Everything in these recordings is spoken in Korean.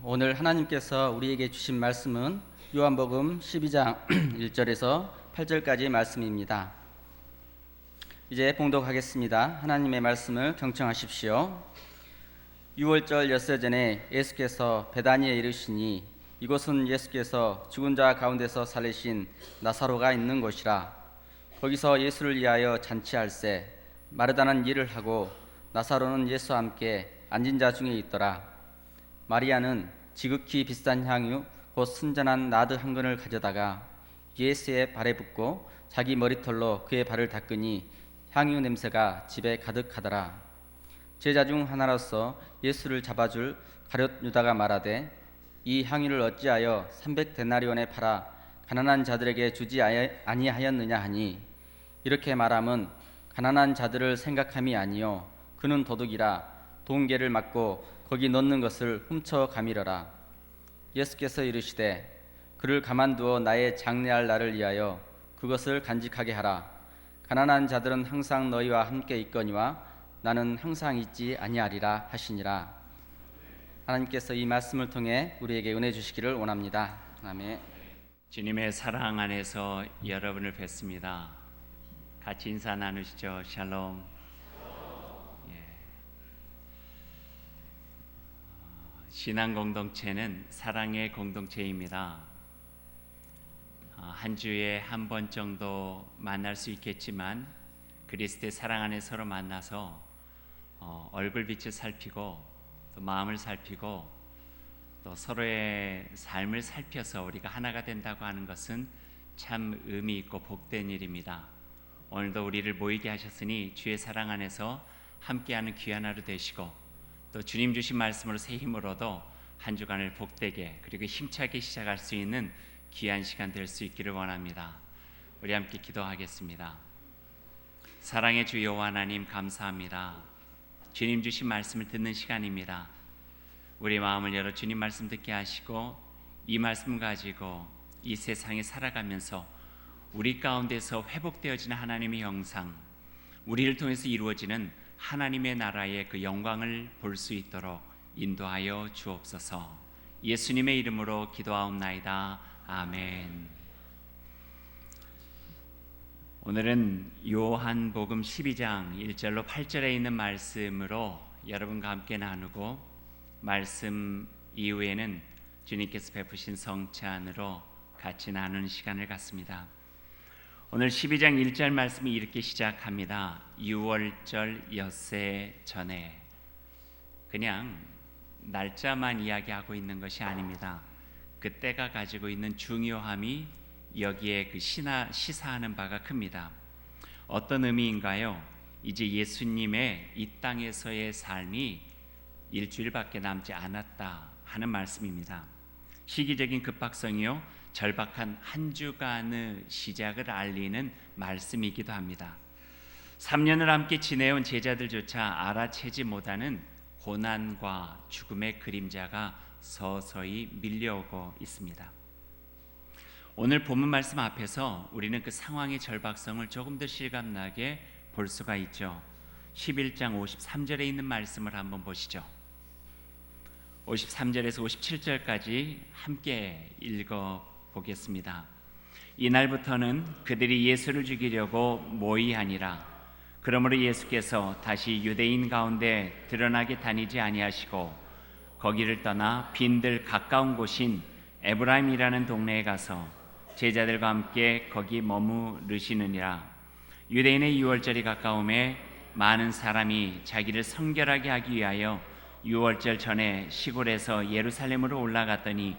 오늘 하나님께서 우리에게 주신 말씀은 요한복음 12장 1절에서 8절까지 말씀입니다. 이제 봉독하겠습니다. 하나님의 말씀을 경청하십시오. 6월절 엿새 전에 예수께서 베다니에 이르시니 이곳은 예수께서 죽은 자 가운데서 살리신 나사로가 있는 곳이라. 거기서 예수를 위하여 잔치할세 마르다는 일을 하고 나사로는 예수와 함께 앉은 자 중에 있더라. 마리아는 지극히 비싼 향유 곧 순전한 나드 한 근을 가져다가 예수의 발에 붓고 자기 머리털로 그의 발을 닦으니 향유 냄새가 집에 가득하더라. 제자 중 하나로서 예수를 잡아줄 가룟 유다가 말하되 이 향유를 어찌하여 300데나리온에 팔아 가난한 자들에게 주지 아니하였느냐 하니, 이렇게 말함은 가난한 자들을 생각함이 아니요 그는 도둑이라 돈계를 맞고 거기 넣는 것을 훔쳐 가밀어라. 예수께서 이르시되 그를 가만두어 나의 장례할 날을 위하여 그것을 간직하게 하라. 가난한 자들은 항상 너희와 함께 있거니와 나는 항상 있지 아니하리라 하시니라. 하나님께서 이 말씀을 통해 우리에게 은혜 주시기를 원합니다. 아멘. 주님의 사랑 안에서 여러분을 뵙습니다. 같이 인사 나누시죠. 샬롬. 신앙 공동체는 사랑의 공동체입니다. 한 주에 한 번 정도 만날 수 있겠지만 그리스도의 사랑 안에 서로 만나서 얼굴빛을 살피고 또 마음을 살피고 또 서로의 삶을 살펴서 우리가 하나가 된다고 하는 것은 참 의미 있고 복된 일입니다. 오늘도 우리를 모이게 하셨으니 주의 사랑 안에서 함께하는 귀한 하루 되시고 또 주님 주신 말씀으로 새 힘을 얻어 한 주간을 복되게 그리고 힘차게 시작할 수 있는 귀한 시간 될 수 있기를 원합니다. 우리 함께 기도하겠습니다. 사랑의 주 여호와 하나님, 감사합니다. 주님 주신 말씀을 듣는 시간입니다. 우리 마음을 열어 주님 말씀 듣게 하시고 이 말씀 가지고 이 세상에 살아가면서 우리 가운데서 회복되어지는 하나님의 형상, 우리를 통해서 이루어지는 하나님의 나라의 그 영광을 볼 수 있도록 인도하여 주옵소서. 예수님의 이름으로 기도하옵나이다. 아멘. 오늘은 요한복음 12장 1절로 8절에 있는 말씀으로 여러분과 함께 나누고, 말씀 이후에는 주님께서 베푸신 성찬으로 같이 나누는 시간을 갖습니다. 오늘 12장 1절 말씀이 이렇게 시작합니다. 6월절 엿새 전에. 그냥 날짜만 이야기하고 있는 것이 아닙니다. 그때가 가지고 있는 중요함이 여기에 시사하는 바가 큽니다. 어떤 의미인가요? 이제 예수님의 이 땅에서의 삶이 일주일밖에 남지 않았다 하는 말씀입니다. 시기적인 급박성이요 절박한 한 주간의 시작을 알리는 말씀이기도 합니다. 3년을 함께 지내온 제자들조차 알아채지 못하는 고난과 죽음의 그림자가 서서히 밀려오고 있습니다. 오늘 본문 말씀 앞에서 우리는 그 상황의 절박성을 조금 더 실감나게 볼 수가 있죠. 11장 53절에 있는 말씀을 한번 보시죠. 53절에서 57절까지 함께 읽어보겠습니다. 이날부터는 그들이 예수를 죽이려고 모의하니라. 그러므로 예수께서 다시 유대인 가운데 드러나게 다니지 아니하시고 거기를 떠나 빈들 가까운 곳인 에브라임이라는 동네에 가서 제자들과 함께 거기 머무르시느니라. 유대인의 유월절이 가까움에 많은 사람이 자기를 성결하게 하기 위하여 유월절 전에 시골에서 예루살렘으로 올라갔더니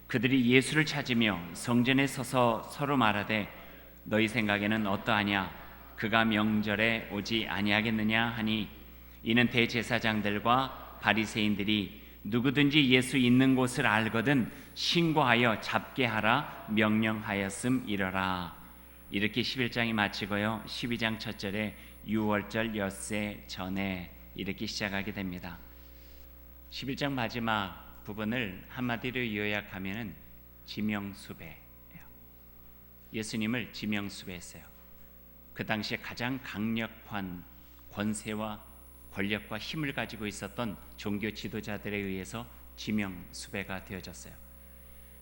그들이 예수를 찾으며 성전에 서서 서로 말하되 너희 생각에는 어떠하냐? 그가 명절에 오지 아니하겠느냐 하니, 이는 대제사장들과 바리새인들이 누구든지 예수 있는 곳을 알거든 신고하여 잡게 하라 명령하였음이러라. 이렇게 11장이 마치고요, 12장 첫 절에 6월절 엿새 전에 이렇게 시작하게 됩니다. 11장 마지막 부분을 한마디로 요약하면 지명수배예요. 예수님을 지명수배했어요. 그 당시에 가장 강력한 권세와 권력과 힘을 가지고 있었던 종교 지도자들에 의해서 지명 수배가 되어졌어요.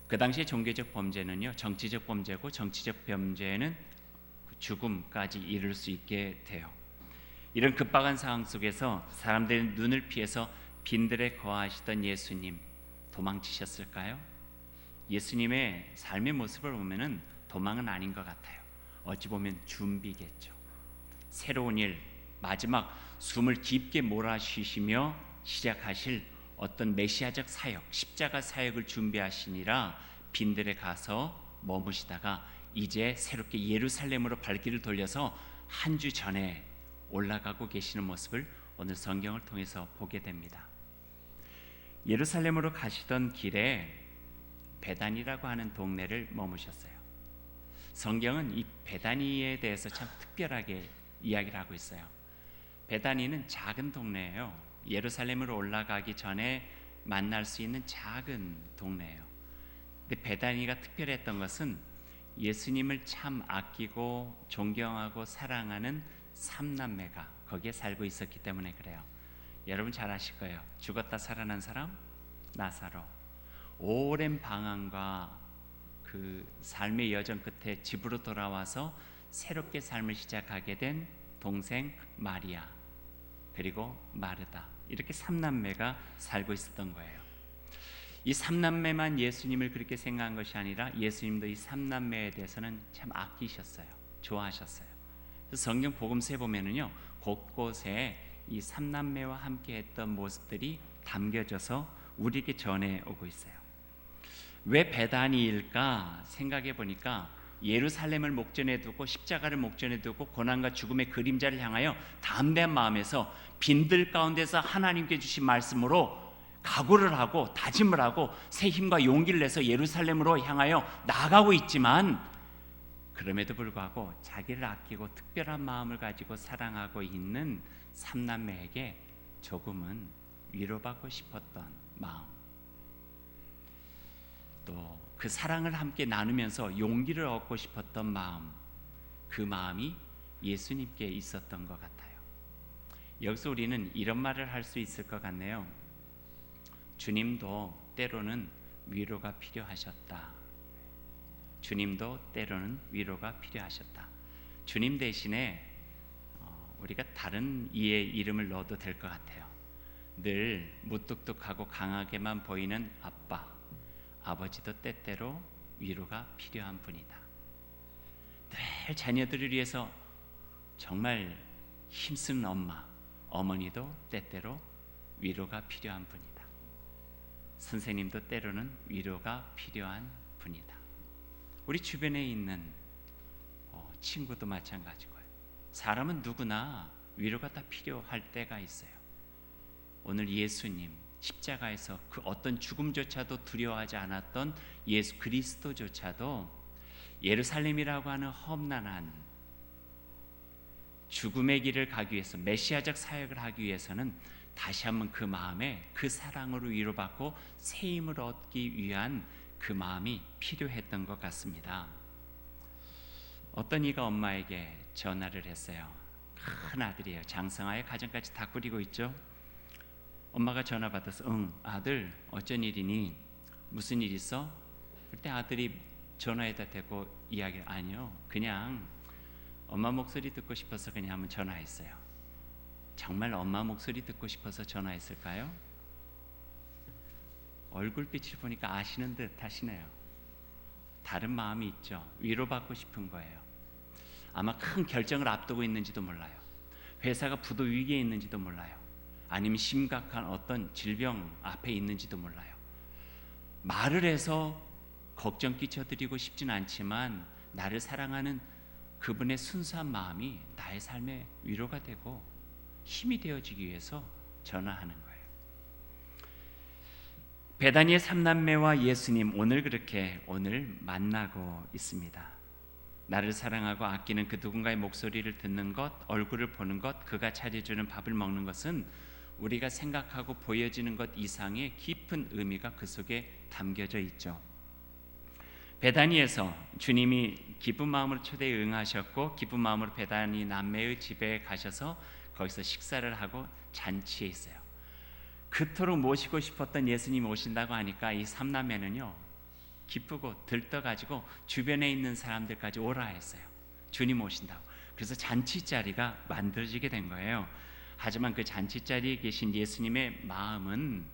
그 당시에 종교적 범죄는요, 정치적 범죄고, 정치적 범죄는 죽음까지 이를 수 있게 돼요. 이런 급박한 상황 속에서 사람들의 눈을 피해서 빈들에 거하시던 예수님, 도망치셨을까요? 예수님의 삶의 모습을 보면은 도망은 아닌 것 같아요. 어찌 보면 준비겠죠. 새로운 일, 마지막 숨을 깊게 몰아쉬시며 시작하실 어떤 메시아적 사역, 십자가 사역을 준비하시니라 빈들에 가서 머무시다가 이제 새롭게 예루살렘으로 발길을 돌려서 한 주 전에 올라가고 계시는 모습을 오늘 성경을 통해서 보게 됩니다. 예루살렘으로 가시던 길에 베다니라고 하는 동네를 머무셨어요. 성경은 이 베다니에 대해서 참 특별하게 이야기를 하고 있어요. 베다니는 작은 동네예요. 예루살렘으로 올라가기 전에 만날 수 있는 작은 동네예요. 근데 베다니가 특별했던 것은 예수님을 참 아끼고 존경하고 사랑하는 삼남매가 거기에 살고 있었기 때문에 그래요. 여러분 잘 아실 거예요. 죽었다 살아난 사람 나사로. 오랜 방황과 그 삶의 여정 끝에 집으로 돌아와서 새롭게 삶을 시작하게 된 동생 마리아, 그리고 마르다, 이렇게 삼남매가 살고 있었던 거예요. 이 삼남매만 예수님을 그렇게 생각한 것이 아니라 예수님도 이 삼남매에 대해서는 참 아끼셨어요. 좋아하셨어요. 그래서 성경 복음서에 보면은요, 곳곳에 이 삼남매와 함께 했던 모습들이 담겨져서 우리에게 전해오고 있어요. 왜 베다니일까 생각해 보니까 예루살렘을 목전에 두고 십자가를 목전에 두고 고난과 죽음의 그림자를 향하여 담대한 마음에서 빈들 가운데서 하나님께 주신 말씀으로 각오를 하고 다짐을 하고 새 힘과 용기를 내서 예루살렘으로 향하여 나아가고 있지만, 그럼에도 불구하고 자기를 아끼고 특별한 마음을 가지고 사랑하고 있는 삼남매에게 조금은 위로받고 싶었던 마음, 또 그 사랑을 함께 나누면서 용기를 얻고 싶었던 마음, 그 마음이 예수님께 있었던 것 같아요. 여기서 우리는 이런 말을 할 수 있을 것 같네요. 주님도 때로는 위로가 필요하셨다. 주님도 때로는 위로가 필요하셨다. 주님 대신에 우리가 다른 이의 이름을 넣어도 될 것 같아요. 늘 무뚝뚝하고 강하게만 보이는 아빠, 아버지도 때때로 위로가 필요한 분이다. 늘 자녀들을 위해서 정말 힘쓰는 엄마, 어머니도 때때로 위로가 필요한 분이다. 선생님도 때로는 위로가 필요한 분이다. 우리 주변에 있는 친구도 마찬가지고요. 사람은 누구나 위로가 다 필요할 때가 있어요. 오늘 예수님 십자가에서 그 어떤 죽음조차도 두려워하지 않았던 예수 그리스도조차도 예루살렘이라고 하는 험난한 죽음의 길을 가기 위해서, 메시아적 사역을 하기 위해서는 다시 한번 그 마음에 그 사랑으로 위로받고 새 힘을 얻기 위한 그 마음이 필요했던 것 같습니다. 어떤 이가 엄마에게 전화를 했어요. 큰 아들이에요. 장성하에 가정까지 다 꾸리고 있죠. 엄마가 전화 받아서 응 아들 어쩐 일이니, 무슨 일 있어? 그때 아들이 전화에다 대고 이야기를, 아니요 그냥 엄마 목소리 듣고 싶어서 그냥 한번 전화했어요. 정말 엄마 목소리 듣고 싶어서 전화했을까요? 얼굴빛을 보니까 아시는 듯 하시네요. 다른 마음이 있죠. 위로받고 싶은 거예요. 아마 큰 결정을 앞두고 있는지도 몰라요. 회사가 부도 위기에 있는지도 몰라요. 아니면 심각한 어떤 질병 앞에 있는지도 몰라요. 말을 해서 걱정 끼쳐드리고 싶진 않지만 나를 사랑하는 그분의 순수한 마음이 나의 삶에 위로가 되고 힘이 되어지기 위해서 전화하는 거예요. 베다니의 삼남매와 예수님 오늘 만나고 있습니다. 나를 사랑하고 아끼는 그 누군가의 목소리를 듣는 것, 얼굴을 보는 것, 그가 차려주는 밥을 먹는 것은 우리가 생각하고 보여지는 것 이상의 깊은 의미가 그 속에 담겨져 있죠. 베다니에서 주님이 기쁜 마음으로 초대에 응하셨고 기쁜 마음으로 베다니 남매의 집에 가셔서 거기서 식사를 하고 잔치에 있어요. 그토록 모시고 싶었던 예수님 오신다고 하니까 이 삼남매는요 기쁘고 들떠가지고 주변에 있는 사람들까지 오라 했어요. 주님 오신다고. 그래서 잔치자리가 만들어지게 된 거예요. 하지만 그 잔치자리에 계신 예수님의 마음은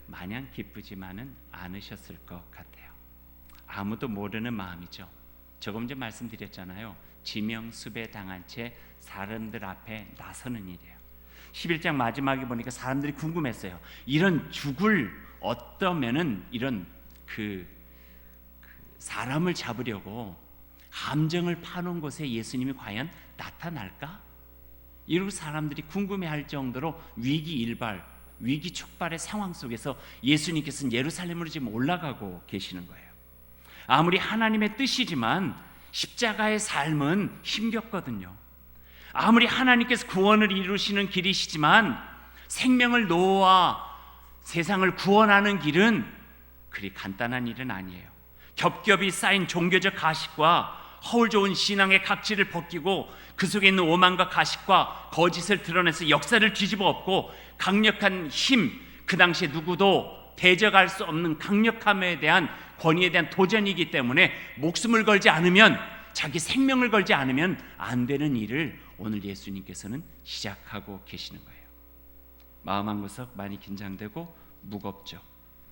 마냥 기쁘지만은 않으셨을 것 같아요. 아무도 모르는 마음이죠. 조금 전 말씀드렸잖아요. 지명수배 당한 채 사람들 앞에 나서는 일이에요. 11장 마지막에 보니까 사람들이 궁금했어요. 이런 죽을 어떠면은 이런 그 사람을 잡으려고 함정을 파놓은 곳에 예수님이 과연 나타날까? 이러고 사람들이 궁금해할 정도로 위기일발, 위기촉발의 상황 속에서 예수님께서는 예루살렘으로 지금 올라가고 계시는 거예요. 아무리 하나님의 뜻이지만 십자가의 삶은 힘겹거든요. 아무리 하나님께서 구원을 이루시는 길이시지만 생명을 놓아 세상을 구원하는 길은 그리 간단한 일은 아니에요. 겹겹이 쌓인 종교적 가식과 허울 좋은 신앙의 각질을 벗기고 그 속에 있는 오만과 가식과 거짓을 드러내서 역사를 뒤집어 엎고 강력한 힘, 그 당시에 누구도 대적할 수 없는 강력함에 대한 권위에 대한 도전이기 때문에 목숨을 걸지 않으면, 자기 생명을 걸지 않으면 안 되는 일을 오늘 예수님께서는 시작하고 계시는 거예요. 마음 한구석 많이 긴장되고 무겁죠.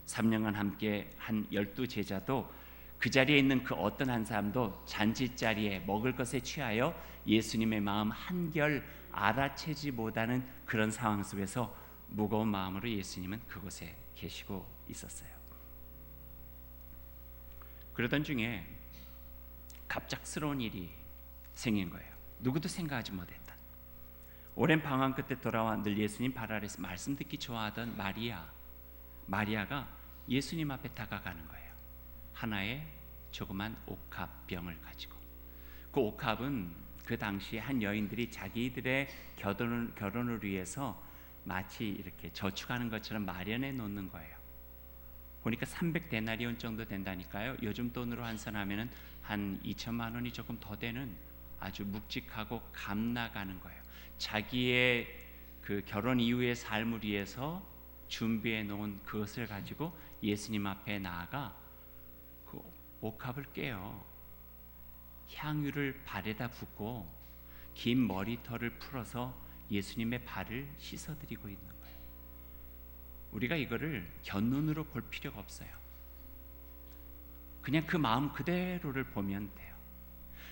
3년간 함께 한 12제자도 그 자리에 있는 그 어떤 한 사람도 잔치자리에 먹을 것에 취하여 예수님의 마음 한결 알아채지 못하는 그런 상황 속에서 무거운 마음으로 예수님은 그곳에 계시고 있었어요. 그러던 중에 갑작스러운 일이 생긴 거예요. 누구도 생각하지 못했다. 오랜 방황 끝에 돌아와 늘 예수님 발 아래서 말씀 듣기 좋아하던 마리아가 예수님 앞에 다가가는 거예요. 하나의 조그만 옥합병을 가지고. 그 옥합은 그 당시에 한 여인들이 자기들의 결혼을 위해서 마치 이렇게 저축하는 것처럼 마련해 놓는 거예요. 보니까 300데나리온 정도 된다니까요. 요즘 돈으로 환산하면은 한 2천만 원이 조금 더 되는 아주 묵직하고 감 나가는 거예요. 자기의 그 결혼 이후의 삶을 위해서 준비해 놓은 그것을 가지고 예수님 앞에 나아가 그 옥합을 깨요. 향유를 발에다 붓고 긴 머리털을 풀어서 예수님의 발을 씻어드리고 있는 거예요. 우리가 이거를 곁눈으로 볼 필요가 없어요. 그냥 그 마음 그대로를 보면 돼요.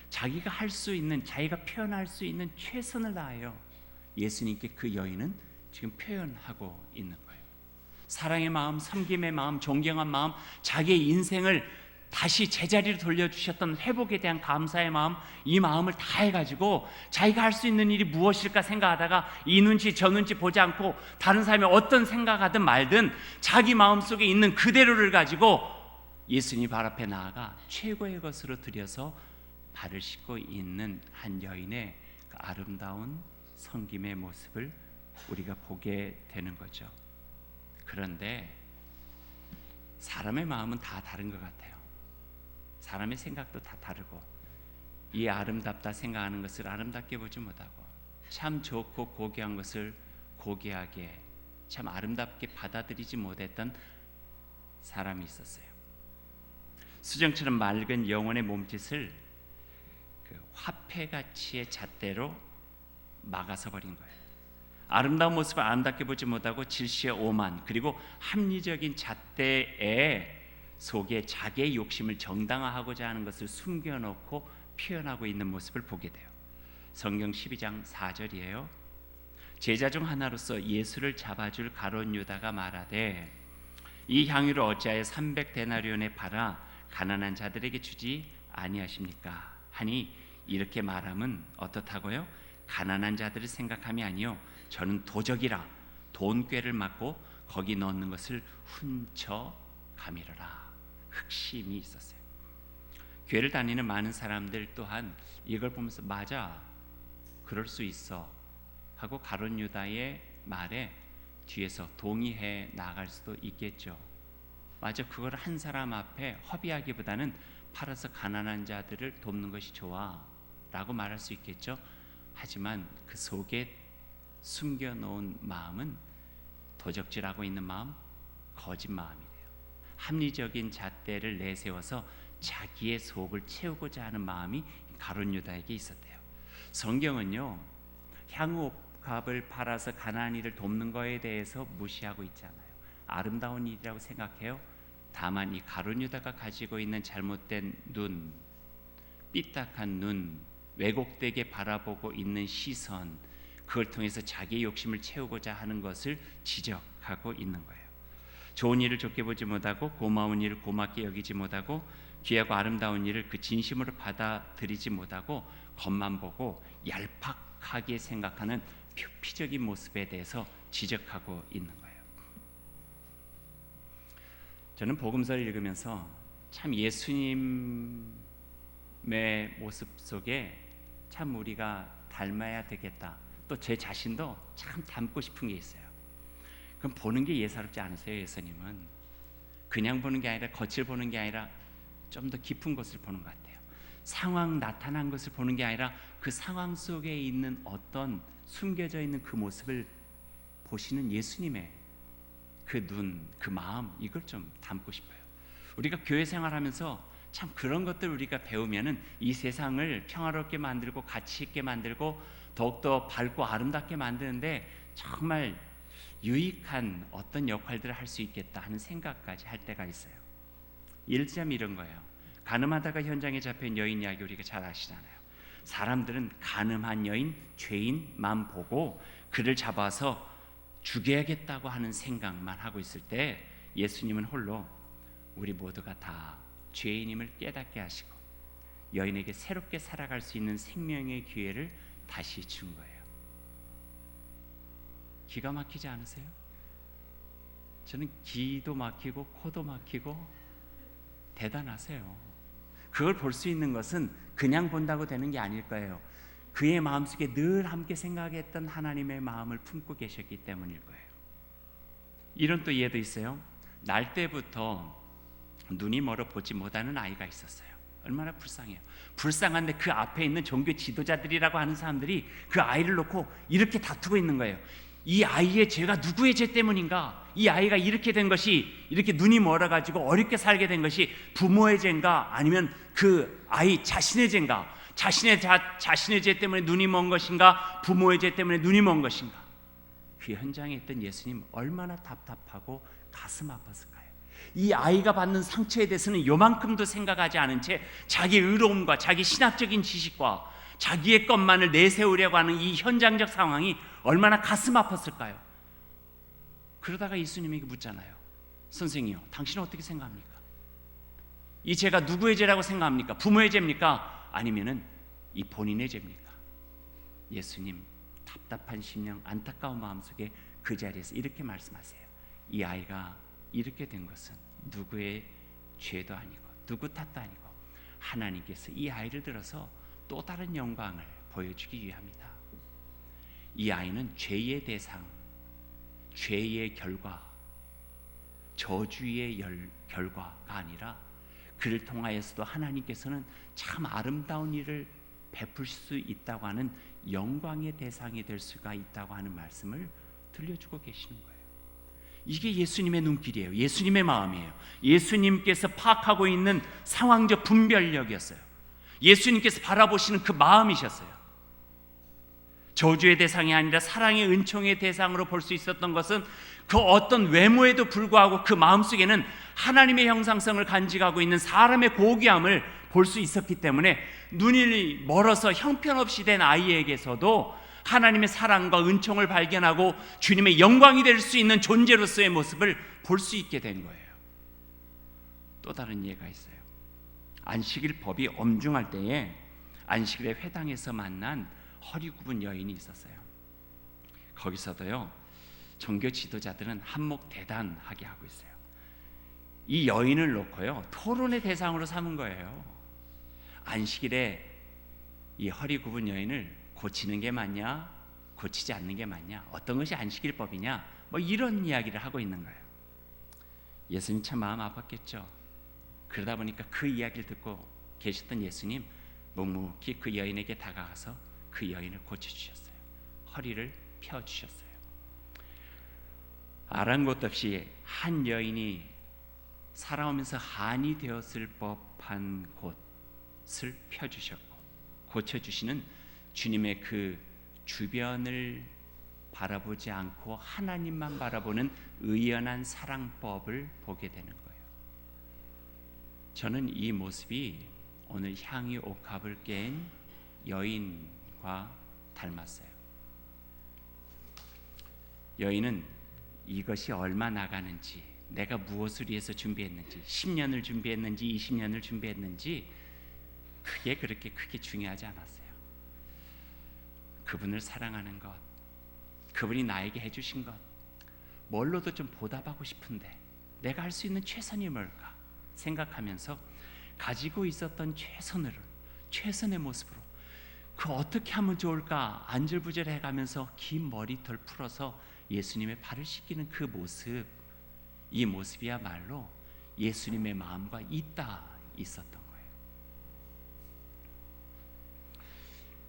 자기가 할 수 있는, 자기가 표현할 수 있는 최선을 다하여 예수님께 그 여인은 지금 표현하고 있는 거예요. 사랑의 마음, 섬김의 마음, 존경한 마음, 자기의 인생을 다시 제자리로 돌려주셨던 회복에 대한 감사의 마음, 이 마음을 다 해가지고 자기가 할 수 있는 일이 무엇일까 생각하다가 이 눈치 저 눈치 보지 않고 다른 사람이 어떤 생각하든 말든 자기 마음속에 있는 그대로를 가지고 예수님 발 앞에 나아가 최고의 것으로 드려서 발을 씻고 있는 한 여인의 그 아름다운 섬김의 모습을 우리가 보게 되는 거죠. 그런데 사람의 마음은 다 다른 것 같아요. 사람의 생각도 다 다르고 이 아름답다 생각하는 것을 아름답게 보지 못하고 참 좋고 고귀한 것을 고귀하게 참 아름답게 받아들이지 못했던 사람이 있었어요. 수정처럼 맑은 영혼의 몸짓을 그 화폐가치의 잣대로 막아서 버린 거예요. 아름다운 모습을 아름답게 보지 못하고 질시의 오만, 그리고 합리적인 잣대에 속에 자기의 욕심을 정당화하고자 하는 것을 숨겨놓고 표현하고 있는 모습을 보게 돼요. 성경 12장 4절이에요. 제자 중 하나로서 예수를 잡아줄 가룟 유다가 말하되 이 향유를 어찌하여 300데나리온에 팔아 가난한 자들에게 주지 아니하십니까? 하니 이렇게 말함은 어떻다고요? 가난한 자들을 생각함이 아니요 저는 도적이라 돈꾀를 맞고 거기 넣는 것을 훔쳐 가미르라. 흑심이 있었어요. 교회를 다니는 많은 사람들 또한 이걸 보면서 맞아, 그럴 수 있어 하고 가룟 유다의 말에 뒤에서 동의해 나갈 수도 있겠죠. 맞아, 그걸 한 사람 앞에 허비하기보다는 팔아서 가난한 자들을 돕는 것이 좋아 라고 말할 수 있겠죠. 하지만 그 속에 숨겨놓은 마음은 도적질하고 있는 마음, 거짓 마음이래요. 합리적인 잣대를 내세워서 자기의 속을 채우고자 하는 마음이 가룟 유다에게 있었대요. 성경은요, 향후갑을 팔아서 가나안이를 돕는 거에 대해서 무시하고 있잖아요. 아름다운 일이라고 생각해요. 다만 이 가룟 유다가 가지고 있는 잘못된 눈, 삐딱한 눈, 왜곡되게 바라보고 있는 시선, 그걸 통해서 자기의 욕심을 채우고자 하는 것을 지적하고 있는 거예요. 좋은 일을 좋게 보지 못하고 고마운 일을 고맙게 여기지 못하고 귀하고 아름다운 일을 그 진심으로 받아들이지 못하고 겉만 보고 얄팍하게 생각하는 표피적인 모습에 대해서 지적하고 있는 거예요. 저는 복음서를 읽으면서 참 예수님의 모습 속에 참 우리가 닮아야 되겠다. 또 제 자신도 참 닮고 싶은 게 있어요. 그럼 보는 게 예사롭지 않으세요? 예수님은 그냥 보는 게 아니라 겉을 보는 게 아니라 좀 더 깊은 것을 보는 것 같아요. 상황 나타난 것을 보는 게 아니라 그 상황 속에 있는 어떤 숨겨져 있는 그 모습을 보시는 예수님의 그 눈, 그 마음, 이걸 좀 담고 싶어요. 우리가 교회 생활하면서 참 그런 것들 우리가 배우면은 이 세상을 평화롭게 만들고 가치 있게 만들고 더욱더 밝고 아름답게 만드는데 정말 유익한 어떤 역할들을 할 수 있겠다 하는 생각까지 할 때가 있어요. 일점 이런 거예요. 간음하다가 현장에 잡힌 여인 이야기 우리가 잘 아시잖아요. 사람들은 간음한 여인, 죄인만 보고 그를 잡아서 죽여야겠다고 하는 생각만 하고 있을 때 예수님은 홀로 우리 모두가 다 죄인임을 깨닫게 하시고 여인에게 새롭게 살아갈 수 있는 생명의 기회를 다시 준 거예요. 기가 막히지 않으세요? 저는 기도 막히고 코도 막히고 대단하세요. 그걸 볼 수 있는 것은 그냥 본다고 되는 게 아닐 거예요. 그의 마음속에 늘 함께 생각했던 하나님의 마음을 품고 계셨기 때문일 거예요. 이런 또 예도 있어요. 날 때부터 눈이 멀어 보지 못하는 아이가 있었어요. 얼마나 불쌍해요. 불쌍한데 그 앞에 있는 종교 지도자들이라고 하는 사람들이 그 아이를 놓고 이렇게 다투고 있는 거예요. 이 아이의 죄가 누구의 죄 때문인가? 이 아이가 이렇게 된 것이, 이렇게 눈이 멀어가지고 어렵게 살게 된 것이 부모의 죄인가? 아니면 그 아이 자신의 죄인가? 자신의 죄 때문에 눈이 먼 것인가? 부모의 죄 때문에 눈이 먼 것인가? 그 현장에 있던 예수님 얼마나 답답하고 가슴 아팠을까요? 이 아이가 받는 상처에 대해서는 요만큼도 생각하지 않은 채 자기 의로움과 자기 신학적인 지식과 자기의 것만을 내세우려고 하는 이 현장적 상황이 얼마나 가슴 아팠을까요? 그러다가 예수님에게 묻잖아요. 선생님이요, 당신은 어떻게 생각합니까? 이 죄가 누구의 죄라고 생각합니까? 부모의 죄입니까? 아니면은 이 본인의 죄입니까? 예수님 답답한 심령, 안타까운 마음속에 그 자리에서 이렇게 말씀하세요. 이 아이가 이렇게 된 것은 누구의 죄도 아니고 누구 탓도 아니고 하나님께서 이 아이를 들어서 또 다른 영광을 보여주기 위함이다. 이 아이는 죄의 대상, 죄의 결과, 저주의 결과가 아니라 그를 통하여서도 하나님께서는 참 아름다운 일을 베풀 수 있다고 하는 영광의 대상이 될 수가 있다고 하는 말씀을 들려주고 계시는 거예요. 이게 예수님의 눈길이에요. 예수님의 마음이에요. 예수님께서 파악하고 있는 상황적 분별력이었어요. 예수님께서 바라보시는 그 마음이셨어요. 저주의 대상이 아니라 사랑의 은총의 대상으로 볼 수 있었던 것은 그 어떤 외모에도 불구하고 그 마음속에는 하나님의 형상성을 간직하고 있는 사람의 고귀함을 볼 수 있었기 때문에 눈이 멀어서 형편없이 된 아이에게서도 하나님의 사랑과 은총을 발견하고 주님의 영광이 될 수 있는 존재로서의 모습을 볼 수 있게 된 거예요. 또 다른 예가 있어요. 안식일 법이 엄중할 때에 안식일에 회당에서 만난 허리 굽은 여인이 있었어요. 거기서도요, 종교 지도자들은 한몫 대단하게 하고 있어요. 이 여인을 놓고요, 토론의 대상으로 삼은 거예요. 안식일에 이 허리 굽은 여인을 고치는 게 맞냐, 고치지 않는 게 맞냐, 어떤 것이 안식일법이냐, 뭐 이런 이야기를 하고 있는 거예요. 예수님 참 마음 아팠겠죠. 그러다 보니까 그 이야기를 듣고 계셨던 예수님 묵묵히 그 여인에게 다가가서 그 여인을 고쳐주셨어요. 허리를 펴주셨어요. 아랑곳 없이 한 여인이 살아오면서 한이 되었을 법한 곳을 펴주셨고 고쳐주시는 주님의 그 주변을 바라보지 않고 하나님만 바라보는 의연한 사랑법을 보게 되는 거예요. 저는 이 모습이 오늘 향유 옥합을 깬 여인과 닮았어요. 여인은 이것이 얼마 나가는지, 내가 무엇을 위해서 준비했는지, 10년을 준비했는지 20년을 준비했는지 그게 그렇게 크게 중요하지 않았어요. 그분을 사랑하는 것, 그분이 나에게 해주신 것, 뭘로도 좀 보답하고 싶은데 내가 할 수 있는 최선이 뭘까 생각하면서 가지고 있었던 최선의 모습으로 그 어떻게 하면 좋을까 안절부절해 가면서 긴 머리털 풀어서 예수님의 발을 씻기는 그 모습, 이 모습이야말로 예수님의 마음과 있었던 거예요.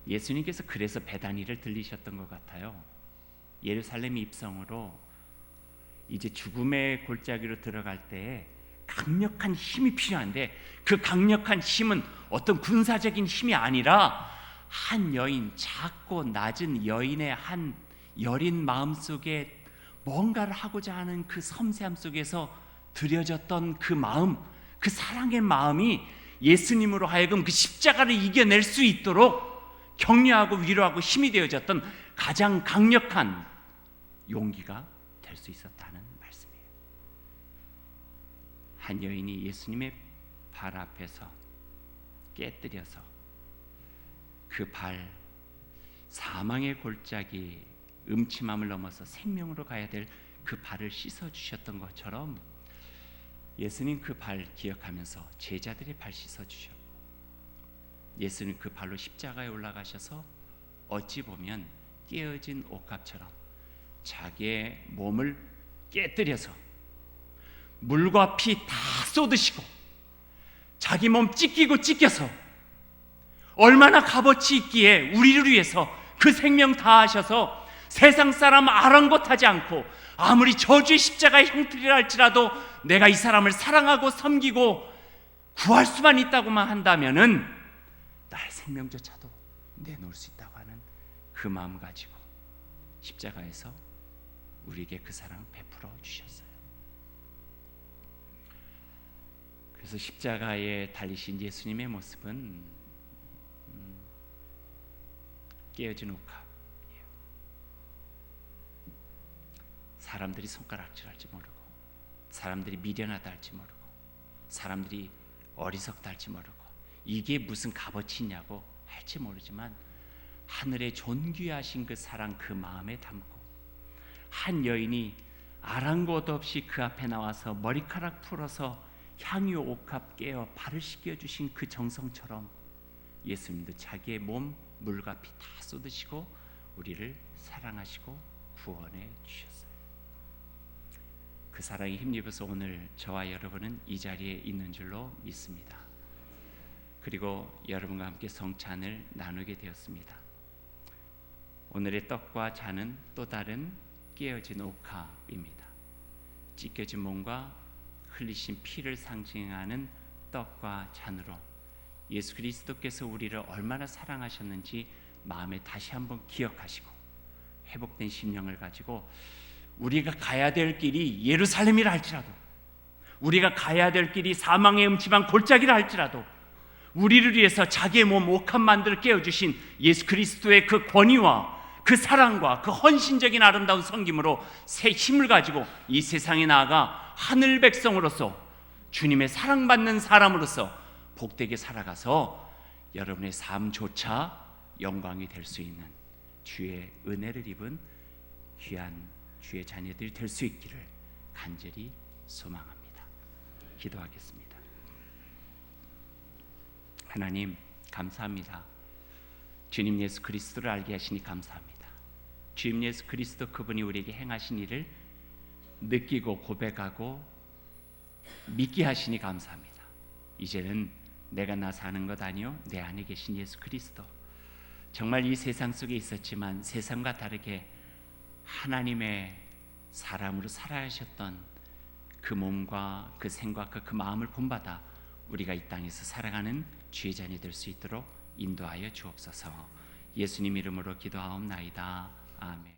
예수님께서 그래서 베다니를 들리셨던 것 같아요. 예루살렘 입성으로 이제 죽음의 골짜기로 들어갈 때에 강력한 힘이 필요한데 그 강력한 힘은 어떤 군사적인 힘이 아니라 한 여인, 작고 낮은 여인의 한 여린 마음 속에 뭔가를 하고자 하는 그 섬세함 속에서 들여졌던 그 마음, 그 사랑의 마음이 예수님으로 하여금 그 십자가를 이겨낼 수 있도록 격려하고 위로하고 힘이 되어졌던 가장 강력한 용기가 될 수 있었다는 말씀이에요. 한 여인이 예수님의 발 앞에서 깨뜨려서 그 발, 사망의 골짜기, 음침함을 넘어서 생명으로 가야 될 그 발을 씻어주셨던 것처럼 예수님 그 발 기억하면서 제자들의 발 씻어주셨고, 예수님 그 발로 십자가에 올라가셔서 어찌 보면 깨어진 옥합처럼 자기의 몸을 깨뜨려서 물과 피 다 쏟으시고 자기 몸 찢겨서 얼마나 값어치 있기에 우리를 위해서 그 생명 다 하셔서 세상 사람 아랑곳하지 않고 아무리 저주의 십자가의 형틀이라 할지라도 내가 이 사람을 사랑하고 섬기고 구할 수만 있다고만 한다면은 나의 생명조차도 내놓을 수 있다고 하는 그 마음 가지고 십자가에서 우리에게 그 사랑 베풀어 주셨어요. 그래서 십자가에 달리신 예수님의 모습은 깨어진 옥합이에요. 사람들이 손가락질할지 모르고, 사람들이 미련하다 할지 모르고, 사람들이 어리석다 할지 모르고, 이게 무슨 값어치 있냐고 할지 모르지만 하늘의 존귀하신 그 사랑 그 마음에 담고 한 여인이 아랑곳 없이 그 앞에 나와서 머리카락 풀어서 향유 옥합 깨어 발을 씻겨주신 그 정성처럼 예수님도 자기의 몸 물과 피 다 쏟으시고 우리를 사랑하시고 구원해 주셨어요. 그 사랑에 힘입어서 오늘 저와 여러분은 이 자리에 있는 줄로 믿습니다. 그리고 여러분과 함께 성찬을 나누게 되었습니다. 오늘의 떡과 잔은 또 다른 깨어진 옥합입니다. 찢겨진 몸과 흘리신 피를 상징하는 떡과 잔으로 예수 그리스도께서 우리를 얼마나 사랑하셨는지 마음에 다시 한번 기억하시고 회복된 심령을 가지고 우리가 가야 될 길이 예루살렘이라 할지라도, 우리가 가야 될 길이 사망의 음침한 골짜기라 할지라도, 우리를 위해서 자기의 몸 옥합 만들어 깨어주신 예수 그리스도의 그 권위와 그 사랑과 그 헌신적인 아름다운 섬김으로 새 힘을 가지고 이 세상에 나아가 하늘 백성으로서 주님의 사랑받는 사람으로서 복되게 살아가서 여러분의 삶조차 영광이 될 수 있는 주의 은혜를 입은 귀한 주의 자녀들이 될 수 있기를 간절히 소망합니다. 기도하겠습니다. 하나님 감사합니다. 주님 예수 그리스도를 알게 하시니 감사합니다. 주님 예수 그리스도 그분이 우리에게 행하신 일을 느끼고 고백하고 믿게 하시니 감사합니다. 이제는 내가 나 사는 것 아니요 내 안에 계신 예수 그리스도, 정말 이 세상 속에 있었지만 세상과 다르게 하나님의 사람으로 살아가셨던 그 몸과 그 생각과 그 마음을 본받아 우리가 이 땅에서 살아가는 주의 자녀 될 수 있도록 인도하여 주옵소서. 예수님 이름으로 기도하옵나이다. 아멘.